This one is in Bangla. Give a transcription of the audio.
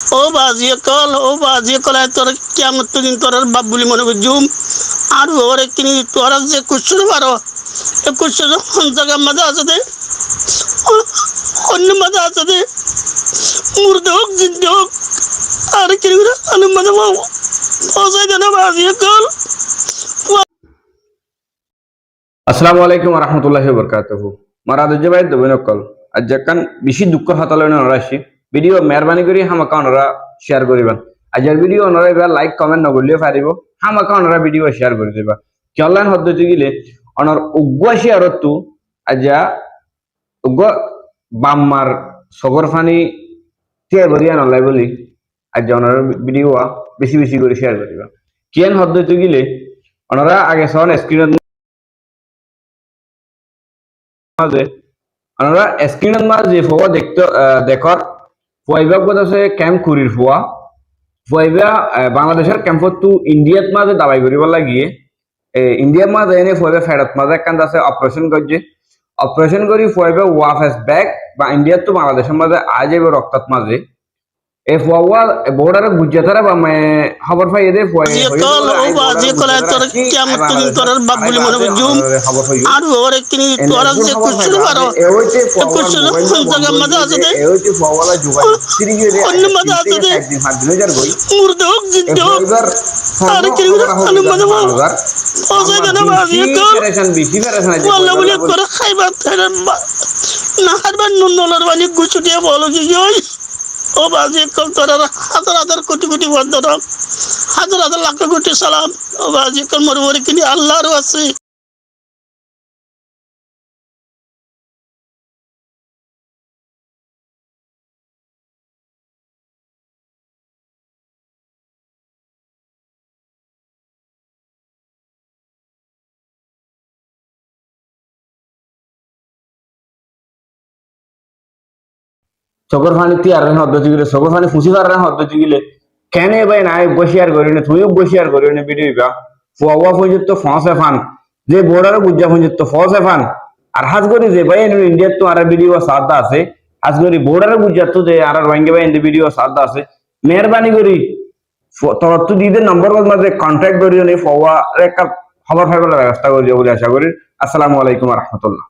ও বাজি কল তোর কেমন দিন তোর বাপ বলি মনে বুঝুম আর ওরে কিনি তোর যে কুচ্ছুর পারো এ কুচ্ছুর জায়গার মাঝে আছে দে অন্য মাঝে আছে দে মুর্দে হোক জিন্দে হোক আর কিনি আনু মাঝে পৌঁছাই দেন বাজি কল। আসসালামু আলাইকুম রহমতুল্লাহি ওয়াবারাকাতুহু মারাদুজ্জে ভাই দবিন কল আজ যাকান বেশি দুঃখ হাতালনে নরাশি ভিডিও মেহরবানি করি হামাকা ওনারা শেয়ার করিবেন আজের ভিডিও ওনারা এবার লাইক কমেন্ট নগলিও পারিব হামাকা ওনারা ভিডিও শেয়ার করে দিবা চলেন হদ্দতি গিলে ওনার উগ্র শেয়ারতু আজা উগ্র বাম্মার সগর ফানি তে বরিয়া নলাই বলি আজ ওনার ভিডিও বেশি বেশি করে শেয়ার করিবা কেন হদ্দতি গিলে ওনারা আগে সন স্ক্রিন মাঝে আমরা স্ক্রিনের মাঝে ফোয়া দেখতে দেখার ফোয়াইবা কথা আছে ক্যাম্প কুরির ফোয়াইবা বাংলাদেশের ক্যাম্পত তো ইন্ডিয়াত মাঝে দাবাই করিব লাগিয়ে ইন্ডিয়ার মাঝে এনে ফোয়াইবা ফেরত মাঝে একখান আছে অপারেশন করছে অপারেশন করি ফোয়াইবা ওয়াফেস ব্যাক বা ইন্ডিয়াত তো বাংলাদেশের মাঝে আজ যাবে রক্তাত মাঝে এই ফোয়া বর্ডারে গুজরাতারা বা খবর পাই এদের বাজি কল তোর কেমন দিন তোর বাপ বলি মনে বুঝুম আর ওরে কিনি তোর যে কুচ্ছুর পারো এ কুচ্ছুর জায়গার মাঝে আছে দে অন্য মাঝে আছে দে মুর্দে হোক জিন্দে হোক আর কিনি আনু মাঝে পৌঁছাই দেন বাজি কল বললে বলি করে খাইবা না হারবার নুন নলার বানি গুছু দিয়ে বলো কি ও বাজি কল তোর হাজার হাজার কোটি কোটি বন্ধন হাজার হাজার লাখ কোটি সালাম ও বাজি কল মরমরি কিনি আল্লাহর আছে। চকর ফানি তি আর হদ্দতি গিলে চকর ফানি ফুসি আর হদ্দতি গিলে কেন ভাই নাই বসিয়ার করি না তুইও বসিয়ার করি না ভিডিও বা ফুয়া পর্যন্ত ফসে ফান যে বর্ডারে গুজ্জা পর্যন্ত ফসে ফান আর হাজ করি যে ভাই ইন্ডিয়ার তো আর ভিডিও সাদা আছে হাজ করি বর্ডারে গুজ্জা তো যে আর রোহিঙ্গা ভাই ভিডিও সাদা আছে মেহরবানি করি তোর তো দিদের নম্বর মধ্যে কন্ট্যাক্ট করিও নি ফুয়া একটা খবর ফাইবার ব্যবস্থা করিও বলে আশা করি। আসসালামু আলাইকুম রহমতুল্লাহ।